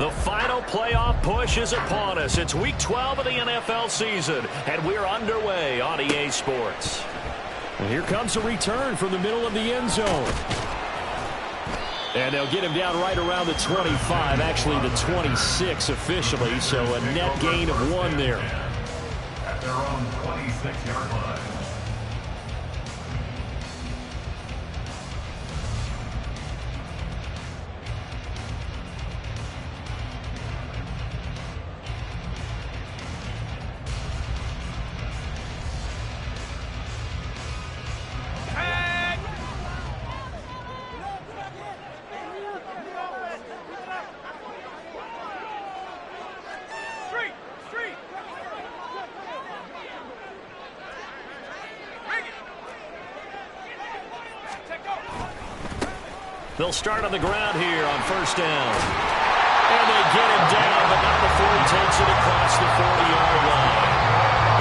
The final playoff push is upon us. It's Week 12 of the NFL season, and we're underway on EA Sports. And here comes a return from the middle of the end zone. And they'll get him down right around the 25, actually the 26 officially, so a net gain of 1 there. At their own 26-yard line. They'll start on the ground here on first down. And they get him down, but not before he takes it across the 40-yard line.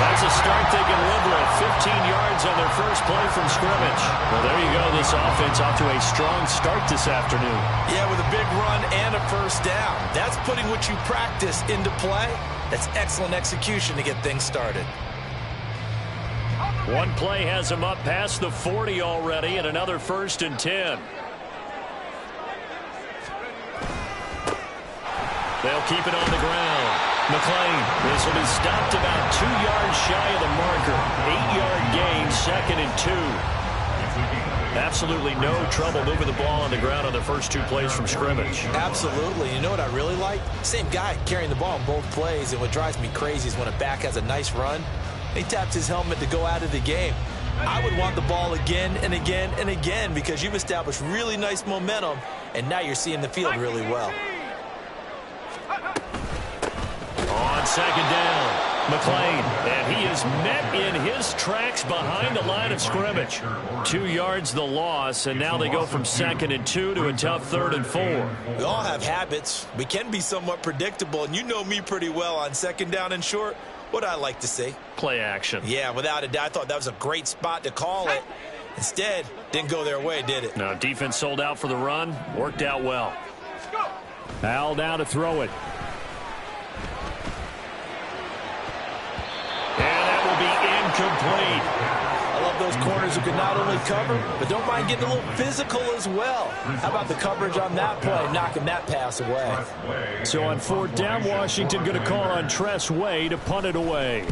That's a start they can live with. 15 yards on their first play from scrimmage. Well, there you go. This offense off to a strong start this afternoon. Yeah, with a big run and a first down. That's putting what you practice into play. That's excellent execution to get things started. One play has him up past the 40 already, and another 1st and 10. They'll keep it on the ground. McLean, this will be stopped about 2 yards shy of the marker. 8-yard gain, 2nd and 2. Absolutely no trouble moving the ball on the ground on the first 2 plays from scrimmage. Absolutely. You know what I really like? Same guy carrying the ball in both plays, and what drives me crazy is when a back has a nice run, he taps his helmet to go out of the game. I would want the ball again and again and again because you've established really nice momentum, and now you're seeing the field really well. On second down, McLean, and he is met in his tracks behind the line of scrimmage. 2 yards the loss, and now they go from 2nd and 2 to a tough 3rd and 4. We all have habits. We can be somewhat predictable, and you know me pretty well on second down and short. What I like to see. Play action. Yeah, without a doubt, I thought that was a great spot to call it. Instead, didn't go their way, did it? No, defense sold out for the run. Worked out well. Al now to throw it. Incomplete. I love those corners who can not only cover, but don't mind getting a little physical as well. How about the coverage on that play, knocking that pass away? So on 4th down, Washington going to call on Tress Way to punt it away.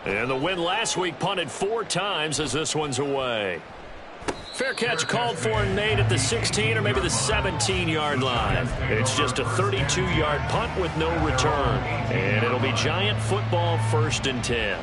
And the win last week punted 4 times as this one's away. Fair catch called for and made at the 16 or maybe the 17-yard line. It's just a 32-yard punt with no return. And it'll be Giant football 1st and 10.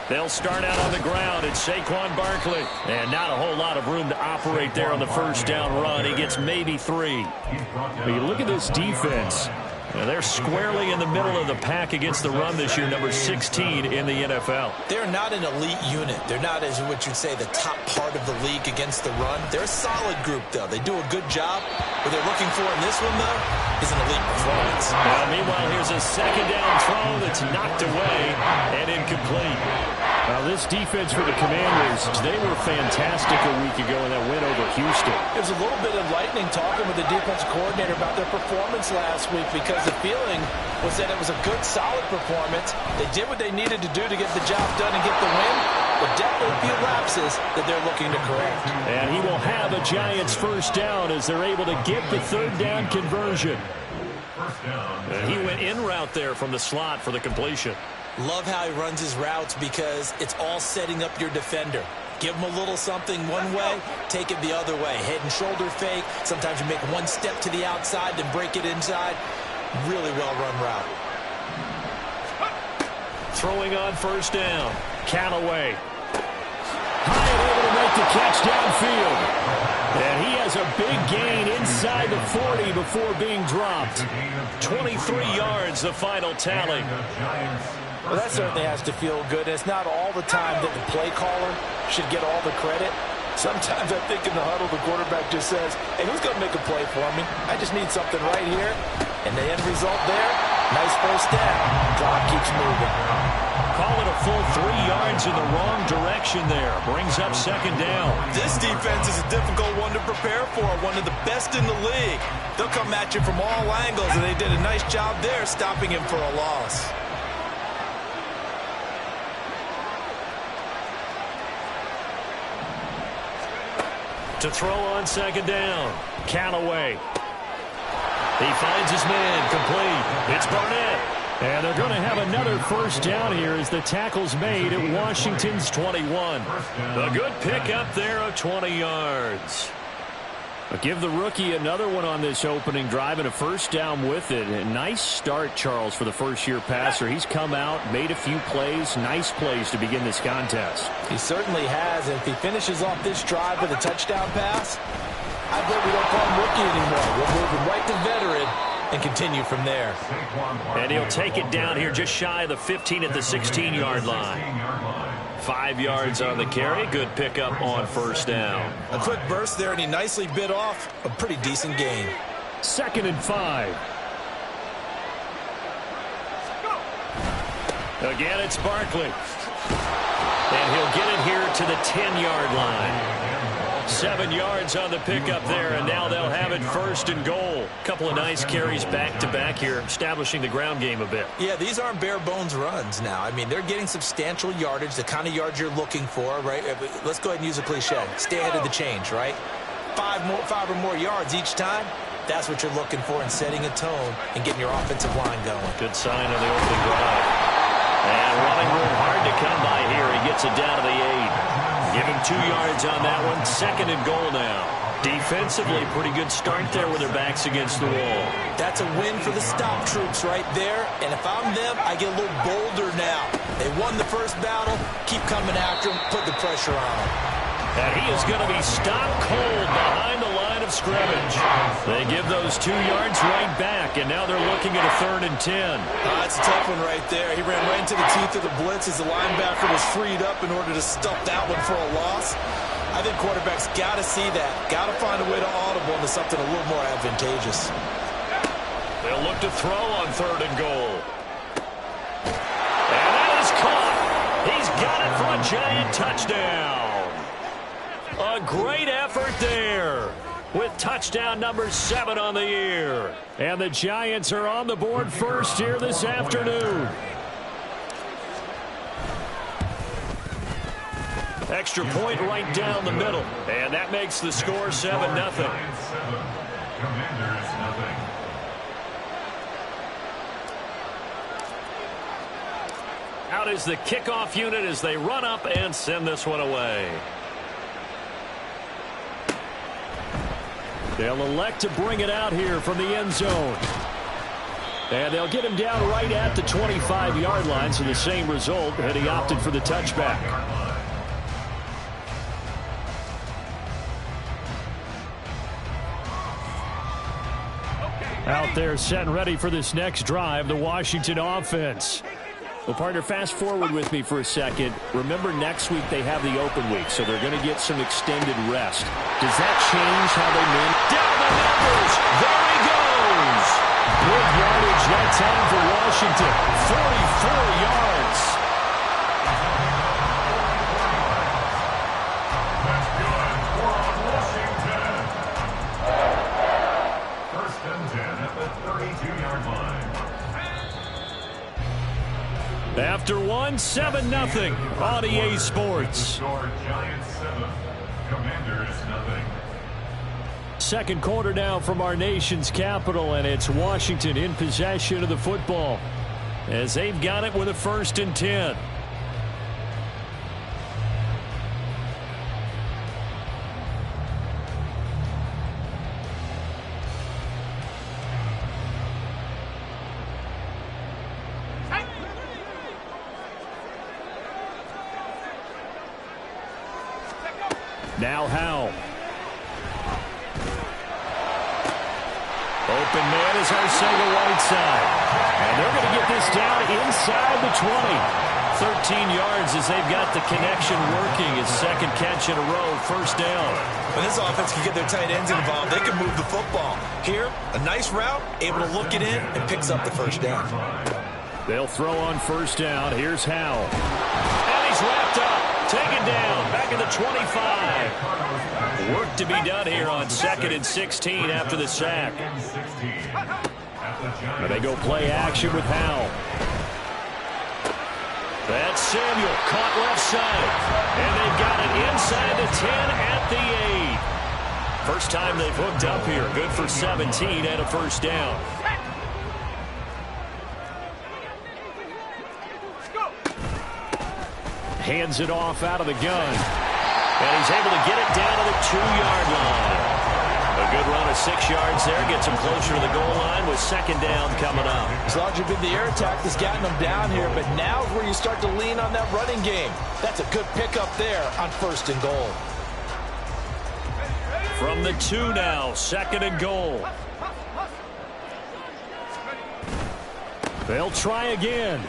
They'll start out on the ground. It's Saquon Barkley. And not a whole lot of room to operate there on the first down run. He gets maybe 3. But you look at this defense. And they're squarely in the middle of the pack against the run this year, number 16 in the NFL. They're not an elite unit. They're not, as what you'd say, the top part of the league against the run. They're a solid group, though. They do a good job. What they're looking for in this one, though, is an elite performance. Well, meanwhile, here's a 2nd down throw that's knocked away and incomplete. Now, this defense for the Commanders, they were fantastic a week ago in that win over Houston. It was a little bit enlightening talking with the defensive coordinator about their performance last week because the feeling was that it was a good, solid performance. They did what they needed to do to get the job done and get the win, but definitely a few lapses that they're looking to correct. And he will have a Giants 1st down as they're able to get the 3rd down conversion. And he went in route there from the slot for the completion. Love how he runs his routes because it's all setting up your defender. Give him a little something one way, take it the other way. Head and shoulder fake. Sometimes you make one step to the outside, then break it inside. Really well-run route. Throwing on 1st down. Callaway. High and able to make the catch downfield. And he has a big gain inside the 40 before being dropped. 23 yards, the final tally. Well, that certainly has to feel good. It's not all the time that the play caller should get all the credit. Sometimes I think in the huddle, the quarterback just says, hey, who's going to make a play for me? I just need something right here. And the end result there, nice first down. Clock keeps moving. Call it a full 3 yards in the wrong direction there. Brings up second down. This defense is a difficult one to prepare for, one of the best in the league. They'll come at you from all angles, and they did a nice job there stopping him for a loss. To throw on second down. Callaway. He finds his man. Complete. It's Barnett. And they're going to have another first down here as the tackle's made at Washington's 21. A good pickup there of 20 yards. But give the rookie another one on this opening drive and a first down with it. A nice start, Charles, for the first-year passer. He's come out, made a few plays, nice plays to begin this contest. He certainly has, and if he finishes off this drive with a touchdown pass, I bet we don't call him rookie anymore. We'll move him right to veteran and continue from there. And he'll take it down here just shy of the 15 at the 16-yard line. 5 yards on the carry. Good pickup on first down. A quick burst there, and he nicely bit off a pretty decent gain. 2nd and 5. Again, it's Barkley. And he'll get it here to the 10-yard line. 7 yards on the pickup there, and now they'll have it 1st and goal. Couple of nice carries back-to-back here, establishing the ground game a bit. Yeah, these aren't bare-bones runs now. I mean, they're getting substantial yardage, the kind of yards you're looking for, right? Let's go ahead and use a cliche. Stay ahead of the change, right? 5 or more yards each time. That's what you're looking for in setting a tone and getting your offensive line going. Good sign on the opening drive. And running room hard to come by here. He gets it down to the 8. Give him 2 yards on that one. 2nd and goal now. Defensively, pretty good start there with their backs against the wall. That's a win for the stop troops right there. And if I'm them, I get a little bolder now. They won the first battle. Keep coming after them. Put the pressure on them. And he is going to be stopped cold behind the line of scrimmage. They give those 2 yards right back, and now they're looking at a 3rd and 10. That's a tough one right there. He ran right into the teeth of the blitz as the linebacker was freed up in order to stuff that one for a loss. I think quarterbacks got to see that. Got to find a way to audible into something a little more advantageous. They'll look to throw on 3rd and goal. And that is caught. He's got it for a giant touchdown. A great effort there with touchdown number 7 on the year. And the Giants are on the board first here this afternoon. Extra point right down the middle. And that makes the score 7-0. Commanders, nothing. Out is the kickoff unit as they run up and send this one away. They'll elect to bring it out here from the end zone. And they'll get him down right at the 25-yard line, so the same result, and he opted for the touchback. Out there set and ready for this next drive, the Washington offense. Well, partner, fast forward with me for a second. Remember, next week they have the open week, so they're going to get some extended rest. Does that change how they manage? Down the numbers! There he goes! Big yardage that time for Washington. 44 yards. That's good for Washington. 1st and 10 at the 32-yard line. After one, 7-0 on EA Sports. Score Giants 7, Commanders nothing. 2nd quarter now from our nation's capital, and it's Washington in possession of the football as they've got it with a 1st and 10. Now Howe. Open man is Arcega Whiteside. And they're going to get this down inside the 20. 13 yards as they've got the connection working. His second catch in a row, first down. When this offense can get their tight ends involved, they can move the football. Here, a nice route, able to look it in, and picks up the first down. They'll throw on first down. Here's Howell. And he's wrapped up. Taken down. Back at the 25. Work to be done here on 2nd and 16 after the sack. And they go play action with Howell. That's Samuel, caught left side. And they've got it inside the 10 at the 8. First time they've hooked up here. Good for 17 and a first down. Hands it off out of the gun. And he's able to get it down to the 2-yard line. A good run of 6 yards there. Gets him closer to the goal line with second down coming up. It's largely been the air attack that's gotten them down here, but now is where you start to lean on that running game. That's a good pickup there on 1st and goal. From the 2 now, 2nd and goal. They'll try again.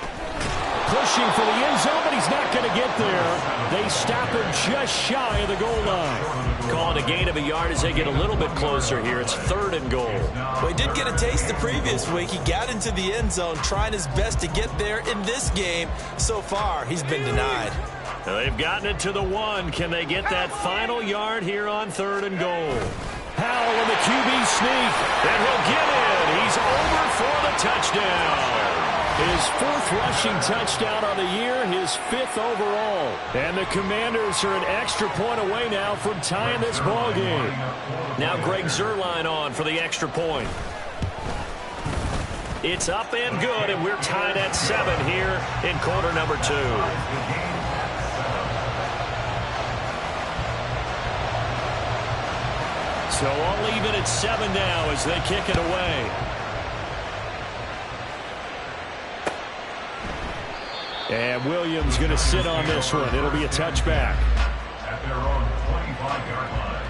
Pushing for the end zone, but he's not going to get there. They stop him just shy of the goal line. Calling a gain of a yard as they get a little bit closer here. It's 3rd and goal. Well, he did get a taste the previous week. He got into the end zone, trying his best to get there in this game. So far, he's been denied. They've gotten it to the 1. Can they get that final yard here on 3rd and goal? Howell in the QB sneak, and he'll get in. He's over for the touchdown. His 4th rushing touchdown on the year, his 5th overall. And the Commanders are an extra point away now from tying this ball game. Now Greg Zuerlein on for the extra point. It's up and good, and we're tied at 7 here in quarter number 2. So I'll leave it at 7 now as they kick it away. And Williams going to sit on this one. It'll be a touchback. At their own 25-yard line.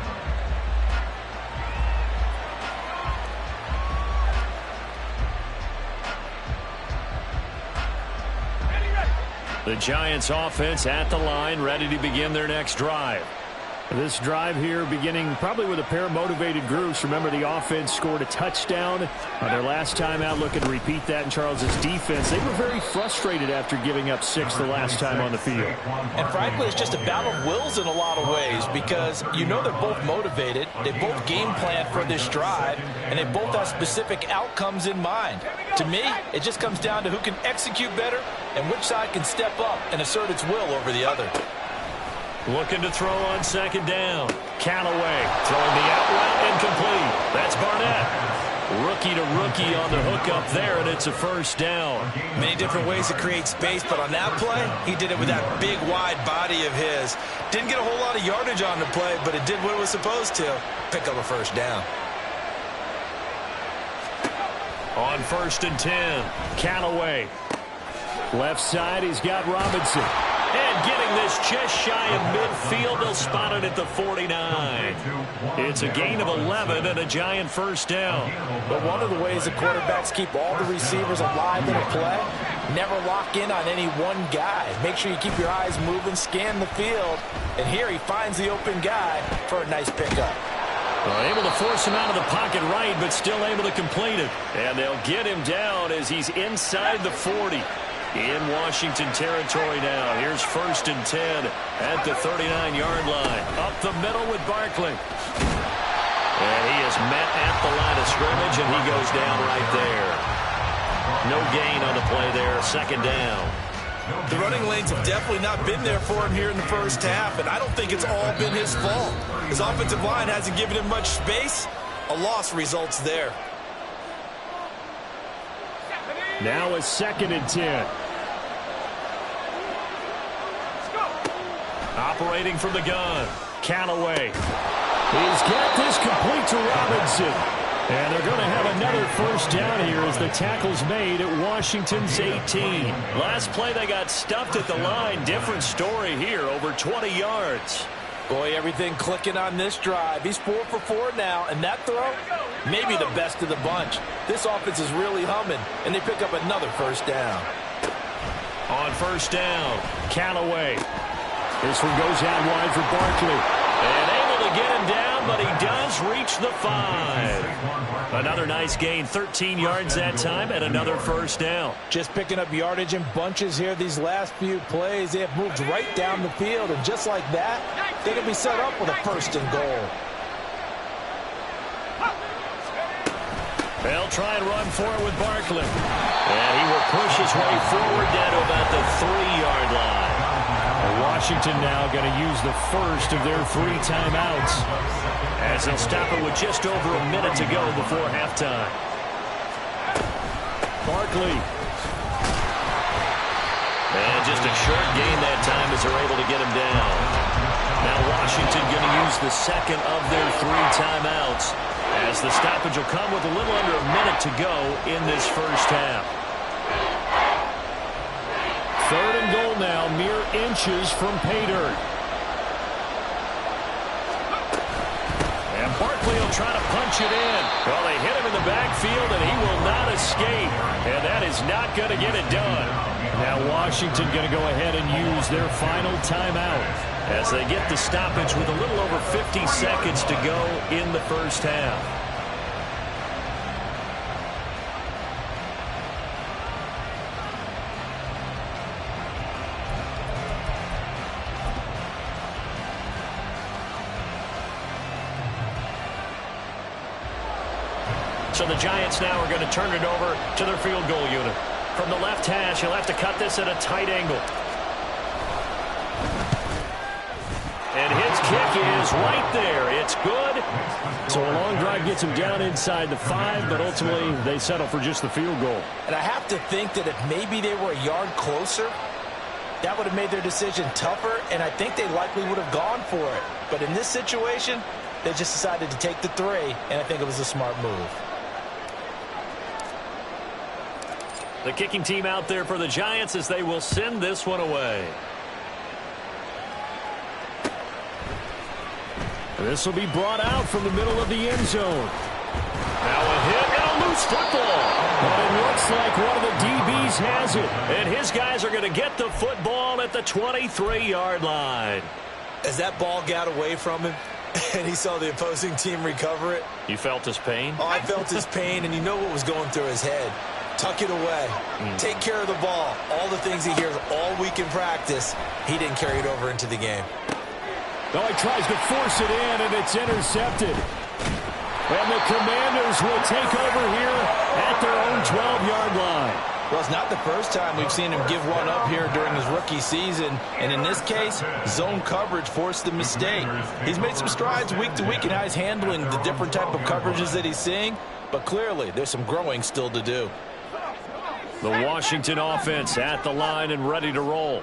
The Giants offense at the line, ready to begin their next drive. This drive here beginning probably with a pair of motivated groups. Remember, the offense scored a touchdown on their last time out. Looking to repeat that in Charles's defense. They were very frustrated after giving up 6 the last time on the field. And frankly, it's just a battle of wills in a lot of ways because you know they're both motivated. They both game plan for this drive, and they both have specific outcomes in mind. To me, it just comes down to who can execute better and which side can step up and assert its will over the other. Looking to throw on second down. Callaway throwing the out route incomplete. That's Barnett. Rookie to rookie on the hookup there, and it's a first down. Many different ways to create space, but on that play, he did it with that big, wide body of his. Didn't get a whole lot of yardage on the play, but it did what it was supposed to. Pick up a first down. On 1st and 10, Callaway. Left side, he's got Robinson. And getting this just shy of midfield, they'll spot it at the 49. It's a gain of 11 and a Giant first down. But one of the ways the quarterbacks keep all the receivers alive in a play, never lock in on any one guy. Make sure you keep your eyes moving, scan the field. And here he finds the open guy for a nice pickup. Able to force him out of the pocket right, but still able to complete it. And they'll get him down as he's inside the 40. In Washington territory now. Here's 1st and 10 at the 39-yard line. Up the middle with Barkley. And he is met at the line of scrimmage, and he goes down right there. No gain on the play there. Second down. The running lanes have definitely not been there for him here in the first half, and I don't think it's all been his fault. His offensive line hasn't given him much space. A loss results there. Now a 2nd and 10. Operating from the gun, Callaway. He's got this complete to Robinson. And they're going to have another first down here as the tackle's made at Washington's 18. Last play they got stuffed at the line. Different story here, over 20 yards. Boy, everything clicking on this drive. He's 4 for 4 now, and that throw, maybe the best of the bunch. This offense is really humming, and they pick up another first down. On first down, Callaway. This one goes out wide for Barkley. And able to get him down, but he does reach the 5. Another nice gain, 13 yards that time, and another first down. Just picking up yardage in bunches here these last few plays. They have moved right down the field, and just like that, they can be set up with a first and goal. They'll try and run for it with Barkley. And he will push his way forward down to about the 3-yard line. Washington now going to use the first of their 3 timeouts, as they'll stop it with just over a minute to go before halftime. Barkley. And just a short gain that time as they're able to get him down. Now Washington going to use the second of their 3 timeouts, as the stoppage will come with a little under a minute to go in this first half. 3rd and goal now, mere inches from pay dirt. And Barkley will try to punch it in. Well, they hit him in the backfield, and he will not escape. And that is not going to get it done. Now Washington going to go ahead and use their final timeout, as they get the stoppage with a little over 50 seconds to go in the first half. So the Giants now are going to turn it over to their field goal unit. From the left hash, he'll have to cut this at a tight angle. And his kick is right there. It's good. So a long drive gets him down inside the 5, but ultimately they settle for just the field goal. And I have to think that if maybe they were a yard closer, that would have made their decision tougher, and I think they likely would have gone for it. But in this situation, they just decided to take the 3, and I think it was a smart move. The kicking team out there for the Giants as they will send this one away. This will be brought out from the middle of the end zone. Now a hit and a loose football. But it looks like one of the DBs has it. And his guys are going to get the football at the 23-yard line. As that ball got away from him and he saw the opposing team recover it. You felt his pain? Oh, I felt his pain, and you know what was going through his head. Tuck it away. Take care of the ball. All the things he hears all week in practice, he didn't carry it over into the game. No, he tries to force it in, and it's intercepted. And the Commanders will take over here at their own 12-yard line. Well, it's not the first time we've seen him give one up here during his rookie season. And in this case, zone coverage forced the mistake. He's made some strides week to week in how he's handling the different type of coverages that he's seeing. But clearly, there's some growing still to do. The Washington offense at the line and ready to roll.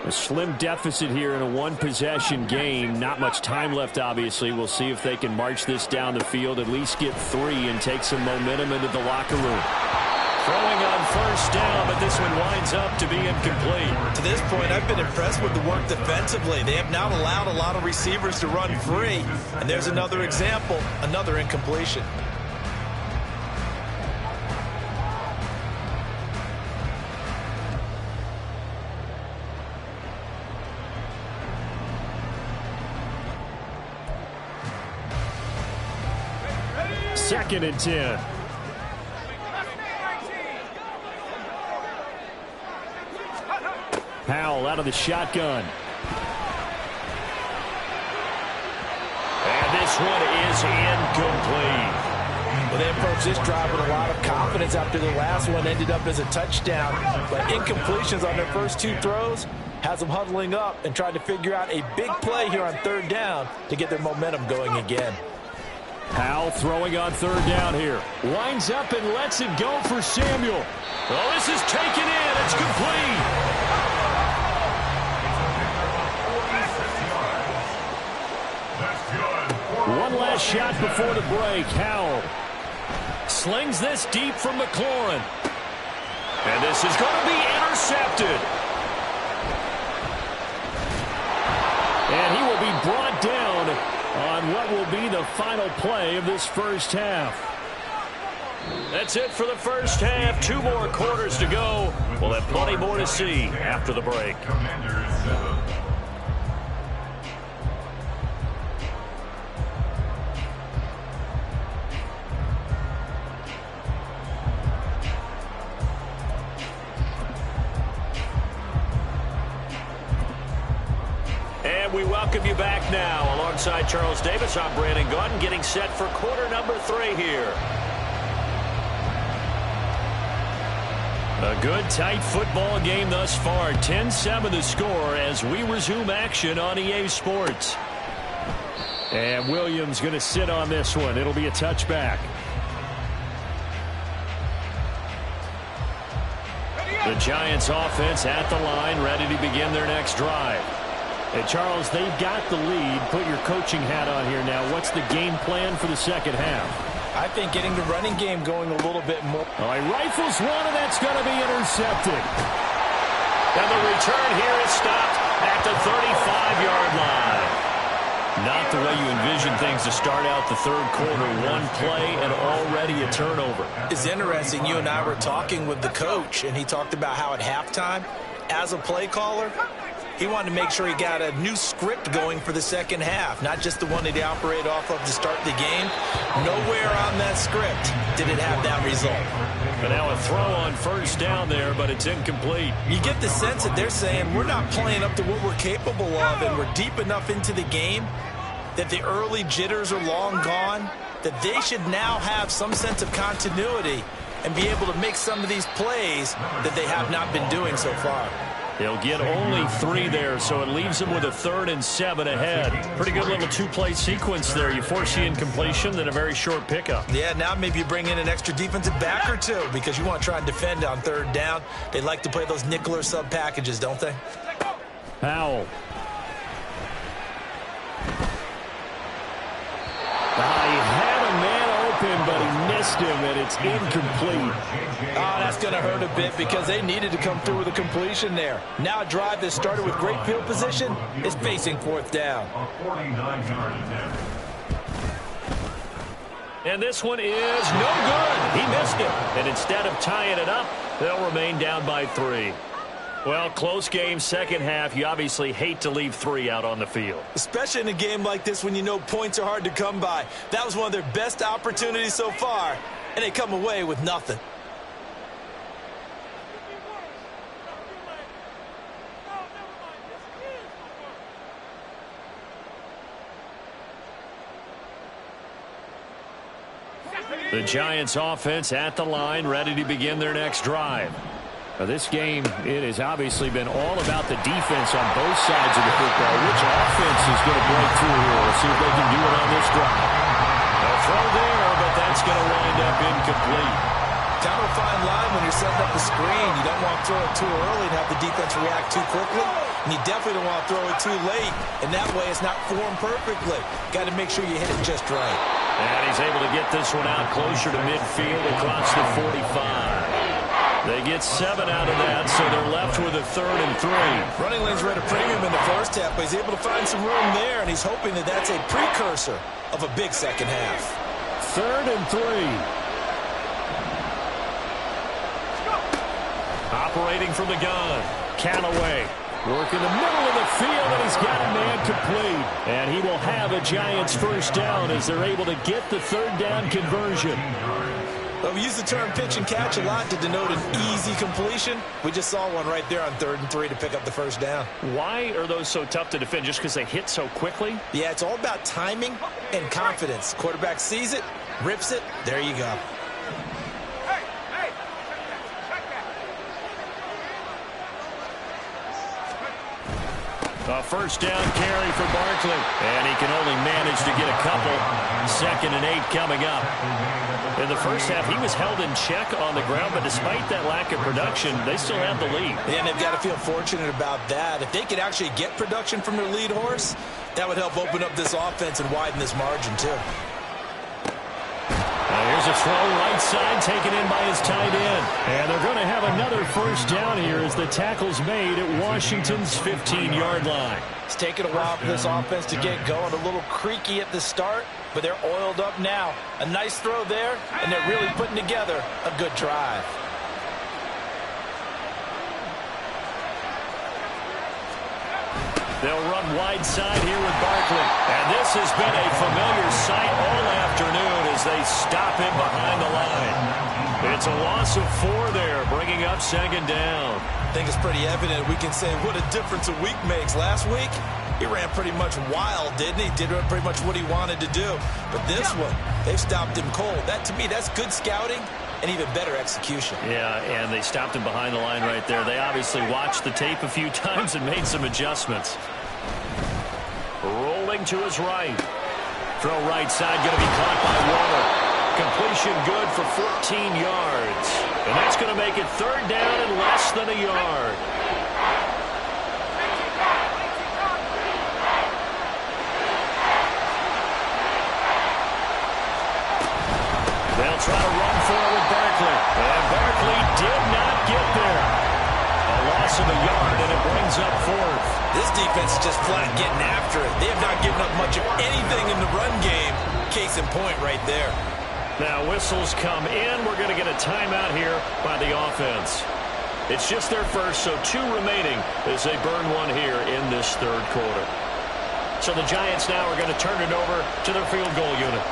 A slim deficit here in a one-possession game. Not much time left, obviously. We'll see if they can march this down the field, at least get 3 and take some momentum into the locker room. Throwing on first down, but this one winds up to be incomplete. To this point, I've been impressed with the work defensively. They have not allowed a lot of receivers to run free. And there's another example, another incompletion. Second and 10. Powell out of the shotgun. And this one is incomplete. Well, they approached this drive with a lot of confidence after the last one ended up as a touchdown. But incompletions on their first 2 throws has them huddling up and trying to figure out a big play here on 3rd down to get their momentum going again. Powell throwing on 3rd down here. Winds up and lets it go for Samuel. Oh, this is taken in. It's complete. One last shot before the break. Howell slings this deep from McLaurin. And this is going to be intercepted. And he will be brought down on what will be the final play of this first half. That's it for the first half. 2 more quarters to go. We'll have plenty more to see after the break. Commanders 7. And we welcome you back now. Alongside Charles Davis, I'm Brandon Gaudin, getting set for quarter number 3 here. A good, tight football game thus far. 10-7 the score as we resume action on EA Sports. And Williams going to sit on this one. It'll be a touchback. The Giants offense at the line, ready to begin their next drive. Hey, Charles, they've got the lead. Put your coaching hat on here now. What's the game plan for the second half? I think getting the running game going a little bit more. Oh, he rifles one, and that's going to be intercepted. And the return here is stopped at the 35-yard line. Not the way you envision things to start out the third quarter. One play and already a turnover. It's interesting. You and I were talking with the coach, and he talked about how at halftime, as a play caller, he wanted to make sure he got a new script going for the second half, not just the one that he operated off of to start the game. Nowhere on that script did it have that result. And now a throw on first down there, but it's incomplete. You get the sense that they're saying we're not playing up to what we're capable of, and we're deep enough into the game that the early jitters are long gone, that they should now have some sense of continuity and be able to make some of these plays that they have not been doing so far. They'll get only 3 there, so it leaves them with a 3rd and 7 ahead. Pretty good little 2-play sequence there. You force the incompletion, then a very short pickup. Yeah, now maybe you bring in an extra defensive back or 2 because you want to try and defend on 3rd down. They like to play those nickel or sub packages, don't they? Powell. He had a man open, but he missed him, and it's incomplete. Oh, that's going to hurt a bit because they needed to come through with a completion there. Now a drive that started with great field position is facing 4th down. A 49-yard attempt. And this one is no good. He missed it. And instead of tying it up, they'll remain down by 3. Well, close game, second half. You obviously hate to leave 3 out on the field. Especially in a game like this when you know points are hard to come by. That was one of their best opportunities so far, and they come away with nothing. The Giants offense at the line, ready to begin their next drive. Now, this game, it has obviously been all about the defense on both sides of the football. Which offense is going to break through here? We'll see if they can do it on this drive. A throw there, but that's going to wind up incomplete. Kind of a fine line when you're setting up the screen. You don't want to throw it too early and have the defense react too quickly. And you definitely don't want to throw it too late. And that way it's not formed perfectly. Got to make sure you hit it just right. And he's able to get this one out closer to midfield across the 45. They get 7 out of that, so they're left with a 3rd and 3. Running lanes were at a premium in the first half, but he's able to find some room there, and he's hoping that that's a precursor of a big second half. 3rd and 3. Operating from the gun. Callaway. Work in the middle of the field, and he's got a man complete. And he will have a Giants first down as they're able to get the 3rd down conversion. Well, we use the term pitch and catch a lot to denote an easy completion. We just saw one right there on 3rd and 3 to pick up the first down. Why are those so tough to defend? Just because they hit so quickly? Yeah, it's all about timing and confidence. Quarterback sees it, rips it, there you go. A first down carry for Barkley. And he can only manage to get a couple. 2nd and 8 coming up. In the first half, he was held in check on the ground, but despite that lack of production, they still have the lead. And they've got to feel fortunate about that. If they could actually get production from their lead horse, that would help open up this offense and widen this margin, too. Here's a Throw right side taken in by his tight end. And they're going to have another first down here as the tackle's made at Washington's 15-yard line. It's taken a while for this offense to get going. A little creaky at the start, but they're oiled up now. A nice throw there, and they're really putting together a good drive. They'll run wide side here with Barkley. And this has been a familiar sight all afternoon as they stop him behind the line. It's a loss of 4 there, bringing up second down. I think it's pretty evident. We can say what a difference a week makes. Last week, he ran pretty much wild, didn't he? Did pretty much what he wanted to do. But this one, they've stopped him cold. That, to me, that's good scouting and even better execution. Yeah, and they stopped him behind the line right there. They obviously watched the tape a few times and made some adjustments. Rolling to his right. Throw right side, going to be caught by Waller. Completion good for 14 yards. And that's going to make it third down and less than a yard. They'll try to run for it with Barkley. And Barkley did not get there. A loss of a yard, and it brings up 4th. This defense is just flat getting after it. They have not given up much of anything in the run game. Case in point right there. Now whistles come in. We're going to get a timeout here by the offense. It's just their first, so 2 remaining as they burn one here in this third quarter. So the Giants now are going to turn it over to their field goal unit.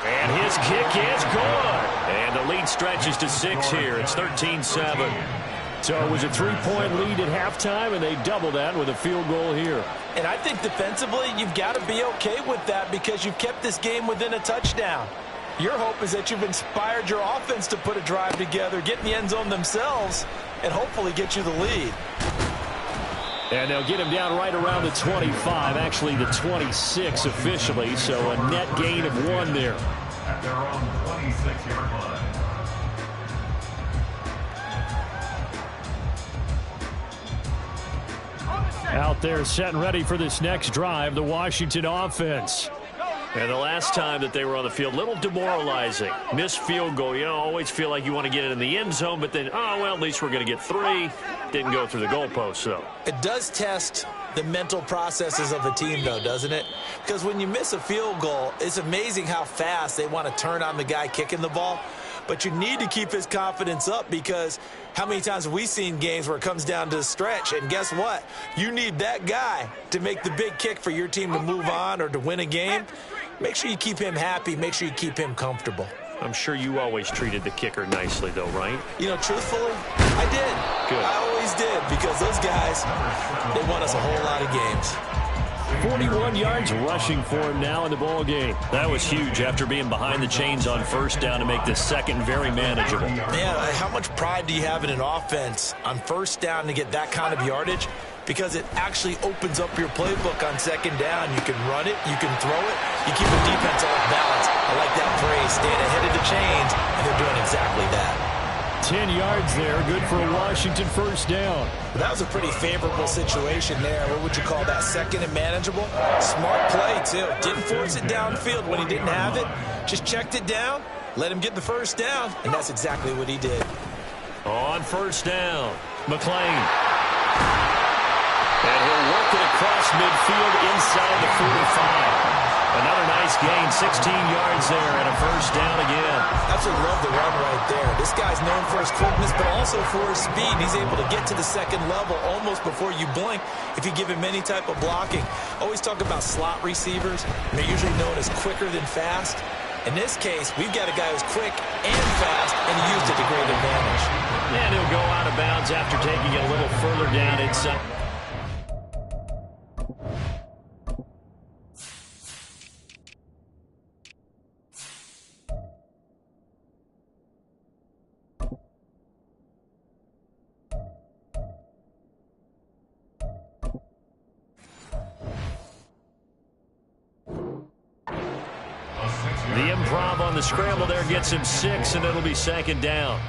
And his kick is good. And the lead stretches to 6 here. It's 13-7. So it was a 3-point lead at halftime, and they double that with a field goal here. And I think defensively, you've got to be okay with that because you've kept this game within a touchdown. Your hope is that you've inspired your offense to put a drive together, get in the end zone themselves, and hopefully get you the lead. And they'll get him down right around the 25, actually the 26 officially, so a net gain of 1 there. At their own 26-yard line. Out there set and ready for this next drive, the Washington offense. And the last time that they were on the field, a little demoralizing. Missed field goal. You know, always feel like you want to get it in the end zone, but then, oh, well, at least we're going to get 3. Didn't go through the goalpost, though. It does test the mental processes of a team, though, doesn't it? Because when you miss a field goal, it's amazing how fast they want to turn on the guy kicking the ball. But you need to keep his confidence up because how many times have we seen games where it comes down to the stretch? And guess what? You need that guy to make the big kick for your team to move on or to win a game. Make sure you keep him happy. Make sure you keep him comfortable. I'm sure you always treated the kicker nicely, though, right? You know, truthfully, I did. Good. I always did because those guys, they won us a whole lot of games. 41 yards rushing for him now in the ball game. That was huge after being behind the chains on first down to make this second very manageable. Man, how much pride do you have in an offense on first down to get that kind of yardage? Because it actually opens up your playbook on second down. You can run it, you can throw it, you keep the defense off balance. I like that phrase, staying ahead of the chains, and they're doing exactly that. 10 yards there, good for a Washington first down. That was a pretty favorable situation there. What would you call that? Second and manageable? Smart play, too. Didn't force it downfield when he didn't have it. Just checked it down, let him get the first down, and that's exactly what he did. On first down, McLean. And he'll work it across midfield inside the 45. Another nice gain, 16 yards there, and a first down again. Absolutely love the run right there. This guy's known for his quickness, but also for his speed. He's able to get to the second level almost before you blink if you give him any type of blocking. Always talk about slot receivers. They're usually known as quicker than fast. In this case, we've got a guy who's quick and fast, and he used it to great advantage. And he'll go out of bounds after taking it a little further down inside. The improv on the scramble there gets him 6, and it'll be second down.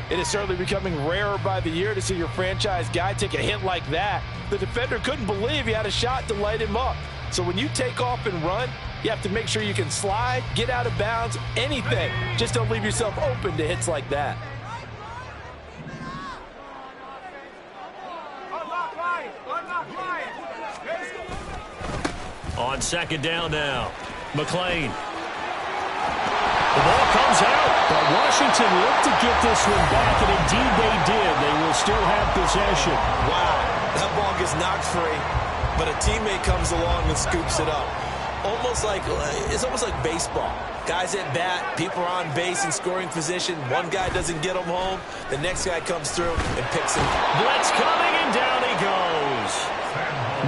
It is certainly becoming rarer by the year to see your franchise guy take a hit like that. The defender couldn't believe he had a shot to light him up. So when you take off and run, You have to make sure you can slide, get out of bounds, anything. Just don't leave yourself open to hits like that. On second down now, McLean. The ball comes out, but Washington looked to get this one back, and indeed they did. They will still have possession. Wow, that ball gets knocked free, but a teammate comes along and scoops it up. It's almost like baseball. Guys at bat, people are on base in scoring position. One guy doesn't get them home. The next guy comes through and picks him. Blitz coming, and down he goes.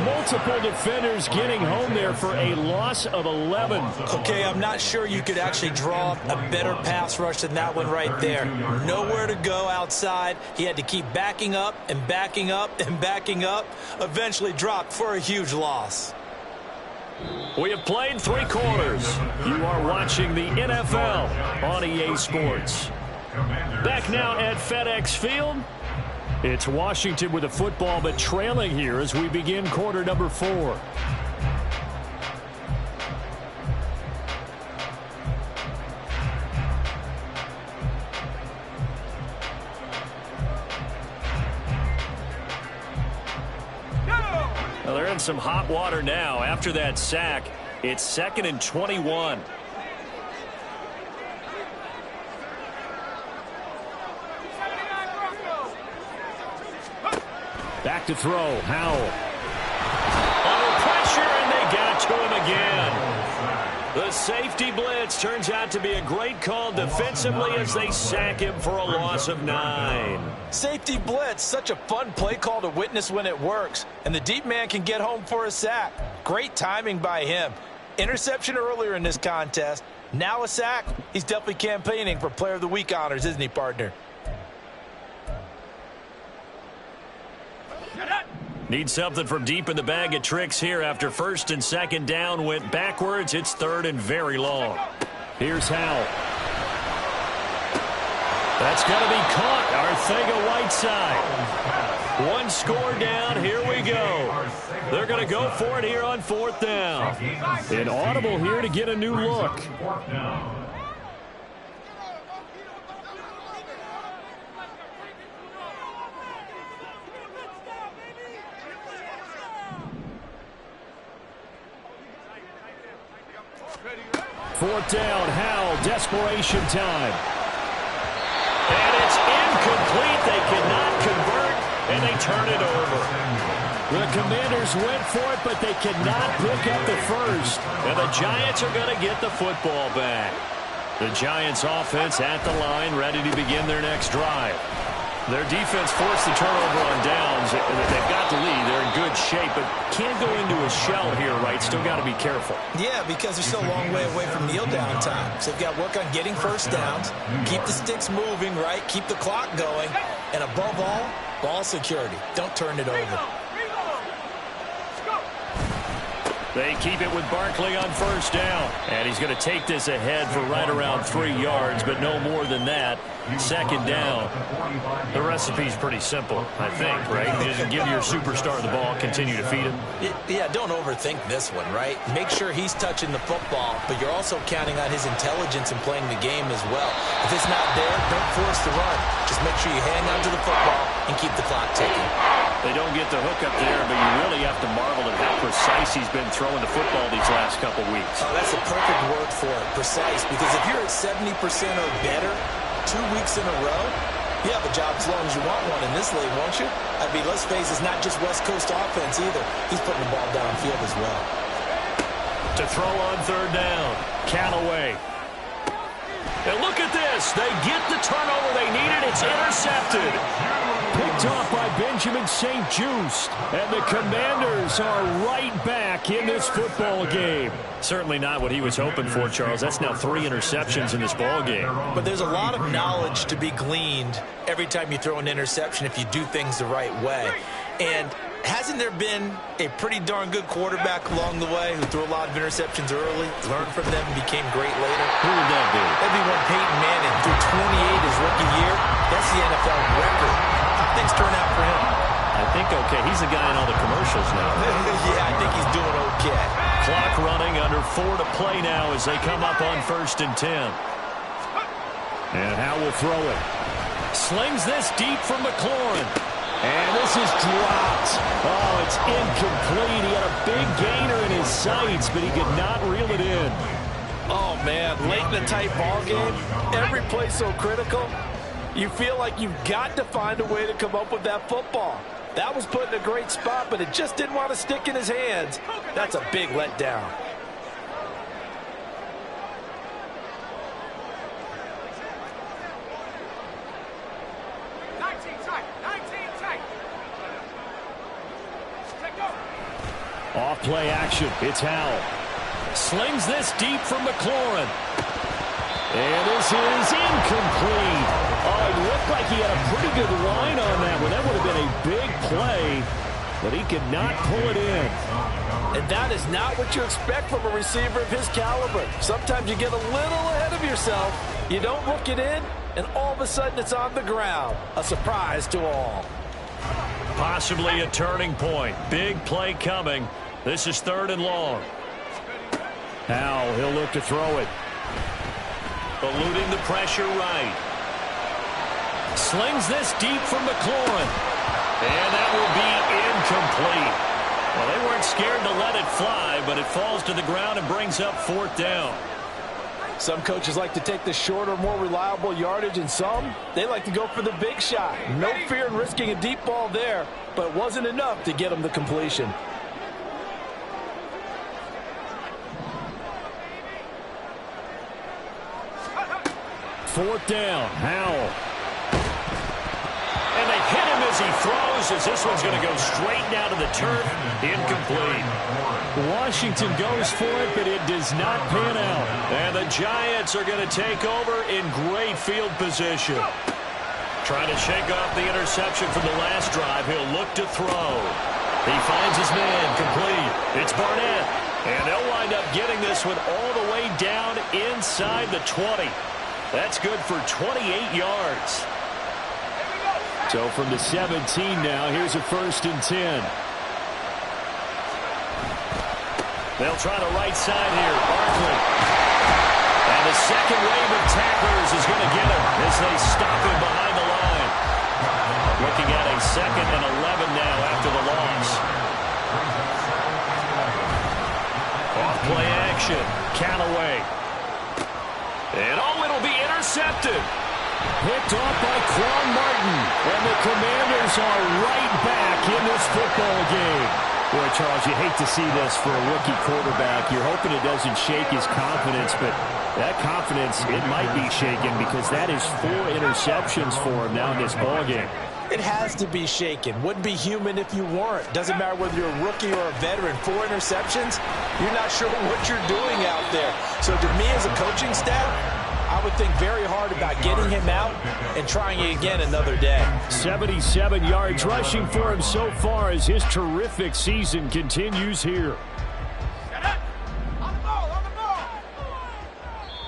Multiple defenders getting home there for a loss of 11. Okay, I'm not sure you could actually draw a better pass rush than that one right there. Nowhere to go outside. He had to keep backing up and backing up and backing up. Eventually dropped for a huge loss. We have played 3 quarters. You are watching the NFL on EA Sports. Back now at FedEx Field. It's Washington with the football, but trailing here as we begin quarter number 4. Well, they're in some hot water now. After that sack, it's 2nd and 21. Back to throw, Howell. Under pressure, and they got to him again. The safety blitz turns out to be a great call defensively as they sack him for a loss of 9. Safety blitz, such a fun play call to witness when it works. And the deep man can get home for a sack. Great timing by him. Interception earlier in this contest. Now a sack. He's definitely campaigning for Player of the Week honors, isn't he, partner? Need something from deep in the bag of tricks here after 1st and 2nd down went backwards. It's 3rd and very long. Here's Howell. That's going to be caught. Arcega-Whiteside. 1 score down. Here we go. They're going to go for it here on 4th down. An audible here to get a new look. 4th down, Howell, desperation time. And it's incomplete. They cannot convert, and they turn it over. The Commanders went for it, but they cannot pick up the first. And the Giants are going to get the football back. The Giants offense at the line, ready to begin their next drive. Their defense forced the turnover on downs. They've got the lead. They're in good shape, but can't go into a shell here, right? Still got to be careful. Yeah, because they're still a long way away from kneel down time. So they've got to work on getting first downs, keep the sticks moving, right? Keep the clock going. And above all, ball security. Don't turn it over. They keep it with Barkley on 1st down. And he's going to take this ahead for right around 3 yards, but no more than that. 2nd down. The recipe's pretty simple, I think, right? Just give your superstar the ball, continue to feed him. Yeah, don't overthink this one, right? Make sure he's touching the football, but you're also counting on his intelligence in playing the game as well. If it's not there, don't force the run. Just make sure you hang on to the football and keep the clock ticking. They don't get the hook up there, but you really have to marvel at how precise he's been throwing the football these last couple weeks. Oh, that's a perfect word for it, precise, because if you're at 70% or better 2 weeks in a row, you have a job as long as you want one in this league, won't you? I mean, let's face it, it's not just West Coast offense either. He's putting the ball downfield as well. To throw on 3rd down, Callaway. And look at this. They get the turnover they needed. It's intercepted. Picked off by Benjamin St-Juste. And the Commanders are right back in this football game. Certainly not what he was hoping for, Charles. That's now 3 interceptions in this ball game. But there's a lot of knowledge to be gleaned every time you throw an interception if you do things the right way. And hasn't there been a pretty darn good quarterback along the way who threw a lot of interceptions early, learned from them, and became great later? Who would that be? That'd be when Peyton Manning threw 28 his rookie year. That's the NFL record. How things turn out for him? I think okay. He's the guy in all the commercials now. Yeah, I think he's doing okay. Clock running, under 4 to play now as they come up on 1st and 10. And Howe will throw it. Slings this deep from McLaurin. And this is dropped. Oh, it's incomplete. He had a big gainer in his sights, but he could not reel it in. Oh, man, late in a tight ball game, every play so critical, you feel like you've got to find a way to come up with that football. That was put in a great spot, but it just didn't want to stick in his hands. That's a big letdown. Off play action. It's Howell. Slings this deep from McLaurin. And this is incomplete. Oh, it looked like he had a pretty good line on that one. That would have been a big play, but he could not pull it in. And that is not what you expect from a receiver of his caliber. Sometimes you get a little ahead of yourself. You don't look it in, and all of a sudden it's on the ground. A surprise to all. Possibly a turning point. Big play coming. This is 3rd and long. Now he'll look to throw it. Eluding the pressure right. Slings this deep from McLaurin. And that will be incomplete. Well, they weren't scared to let it fly, but it falls to the ground and brings up 4th down. Some coaches like to take the shorter, more reliable yardage, and some, they like to go for the big shot. No fear in risking a deep ball there, but it wasn't enough to get them the completion. Fourth down, Howell. And they hit him as he throws, as this one's going to go straight down to the turf. Incomplete. Washington goes for it, but it does not pan out. And the Giants are going to take over in great field position. Trying to shake off the interception from the last drive. He'll look to throw. He finds his man, complete. It's Barnett. And they'll wind up getting this one all the way down inside the 20. That's good for 28 yards. So from the 17 now, here's a 1st and 10. They'll try the right side here. Barkley. And the second wave of tacklers is going to get him as they stop him behind the line. Looking at a 2nd and 11 now after the loss. Off play action. Callaway. And oh, it'll be intercepted. Picked off by Quan Martin. And the Commanders are right back in this football game. Boy, Charles, you hate to see this for a rookie quarterback. You're hoping it doesn't shake his confidence, but that confidence, it might be shaken because that is 4 interceptions for him now in this ball game. It has to be shaken. Wouldn't be human if you weren't. Doesn't matter whether you're a rookie or a veteran. 4 interceptions, you're not sure what you're doing out there. So to me as a coaching staff, I would think very hard about getting him out and trying it again another day. 77 yards rushing for him so far as his terrific season continues here.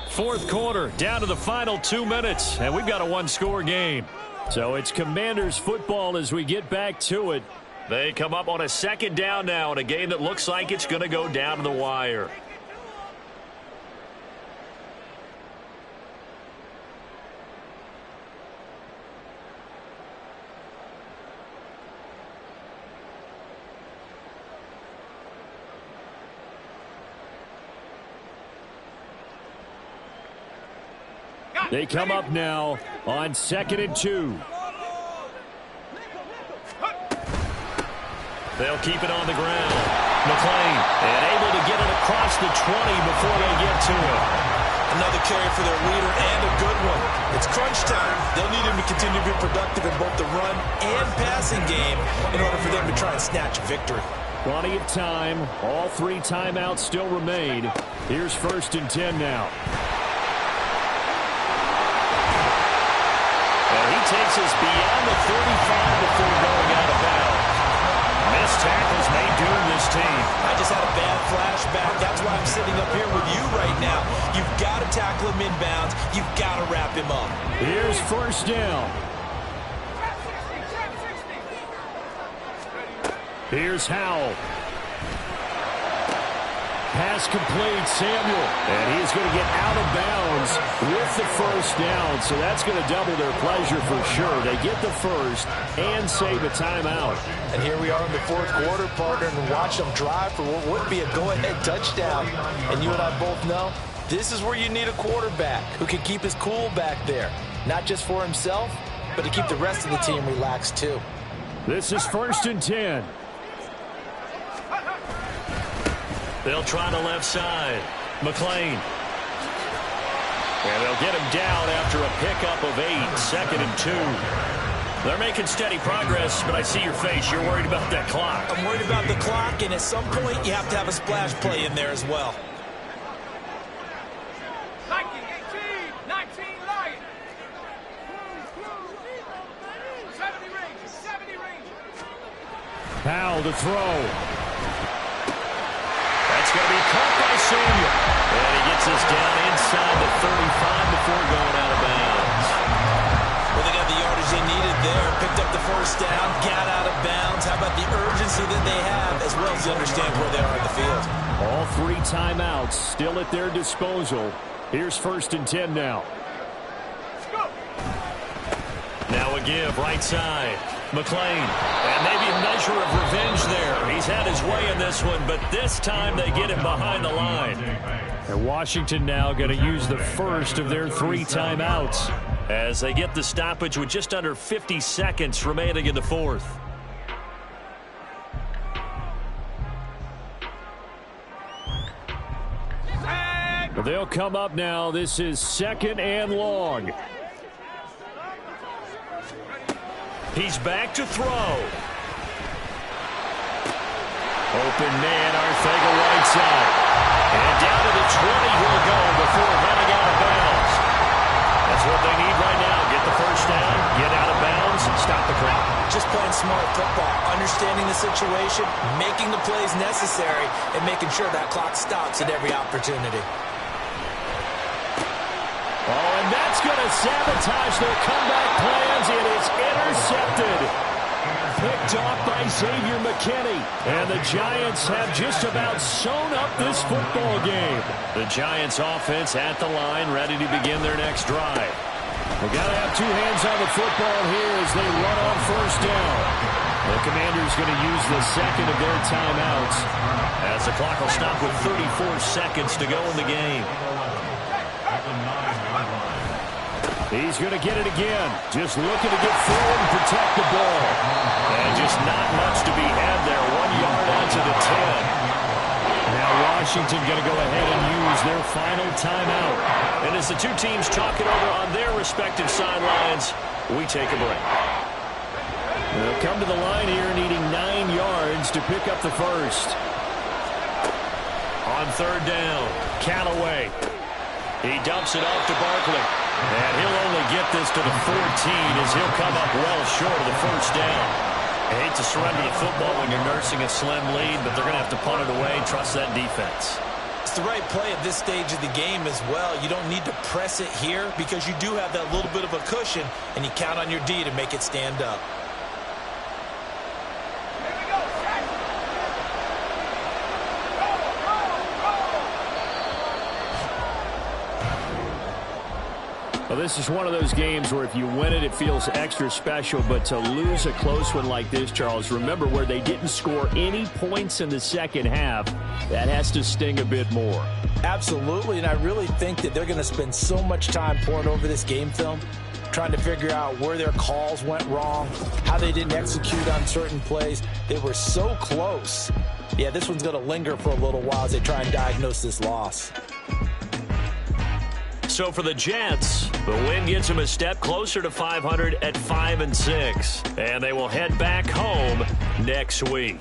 Fourth quarter, down to the final 2 minutes, and we've got a 1-score game. So it's Commanders football as we get back to it. They come up on a 2nd down now in a game that looks like it's going to go down to the wire. They come up now on 2nd and 2. They'll keep it on the ground. McLean, and able to get it across the 20 before they get to it. Another carry for their leader and a good one. It's crunch time. They'll need him to continue to be productive in both the run and passing game in order for them to try and snatch a victory. Plenty of time. All 3 timeouts still remain. Here's 1st and 10 now. And he takes us beyond the 35 before going out of bounds. Missed tackles may doom this team. I just had a bad flashback. That's why I'm sitting up here with you right now. You've got to tackle him inbounds. You've got to wrap him up. Here's 1st down. Here's Howell. Pass complete, Samuel. And he's going to get out of bounds with the first down. So that's going to double their pleasure for sure. They get the first and save a timeout. And here we are in the fourth quarter, partner, and watch them drive for what would be a go-ahead touchdown. And you and I both know this is where you need a quarterback who can keep his cool back there. Not just for himself, but to keep the rest of the team relaxed too. This is 1st and 10. They'll try the left side. McLean. And they'll get him down after a pickup of 8, 2nd and 2. They're making steady progress, but I see your face. You're worried about that clock. I'm worried about the clock, and at some point you have to have a splash play in there as well. 19 Lions. 70 range. Powell to throw. That's going to be caught by Samuel. And he gets us down inside the 35 before going out of bounds. Well, they got the yardage they needed there. Picked up the first down, got out of bounds. How about the urgency that they have, as well as understand where they are in the field? All 3 timeouts still at their disposal. Here's 1st and 10 now. Now a give, right side. McLean. And maybe a measure of revenge there. He's had his way in this one, but this time they get him behind the line. And Washington now going to use the first of their 3 timeouts as they get the stoppage with just under 50 seconds remaining in the fourth. They'll come up now. This is 2nd and long. He's back to throw. Open man, Arcega right side. And down to the 20 he'll go before running out of bounds. That's what they need right now. Get the first down, get out of bounds, and stop the clock. Just playing smart football, understanding the situation, making the plays necessary, and making sure that clock stops at every opportunity. Oh, and that's going to sabotage their comeback plans. It is intercepted. Picked off by Xavier McKinney. And the Giants have just about sewn up this football game. The Giants offense at the line, ready to begin their next drive. They got to have 2 hands on the football here as they run on first down. The Commanders going to use the second of their timeouts as the clock will stop with 34 seconds to go in the game. He's going to get it again. Just looking to get forward and protect the ball. And just not much to be had there. 1 yard onto the 10. Now Washington going to go ahead and use their final timeout. And as the 2 teams talk it over on their respective sidelines, we take a break. They'll come to the line here needing 9 yards to pick up the first. On 3rd down, Callaway. He dumps it off to Barkley. And he'll only get this to the 14 as he'll come up well short of the first down. I hate to surrender the football when you're nursing a slim lead, but they're going to have to punt it away and trust that defense. It's the right play at this stage of the game as well. You don't need to press it here because you do have that little bit of a cushion, and you count on your D to make it stand up. Well, this is one of those games where if you win it, it feels extra special. But to lose a close one like this, Charles, remember where they didn't score any points in the second half, that has to sting a bit more. Absolutely, and I really think that they're going to spend so much time pouring over this game film, trying to figure out where their calls went wrong, how they didn't execute on certain plays. They were so close. Yeah, this one's going to linger for a little while as they try and diagnose this loss. So for the Jets, the win gets them a step closer to 500 at 5-6. And they will head back home next week.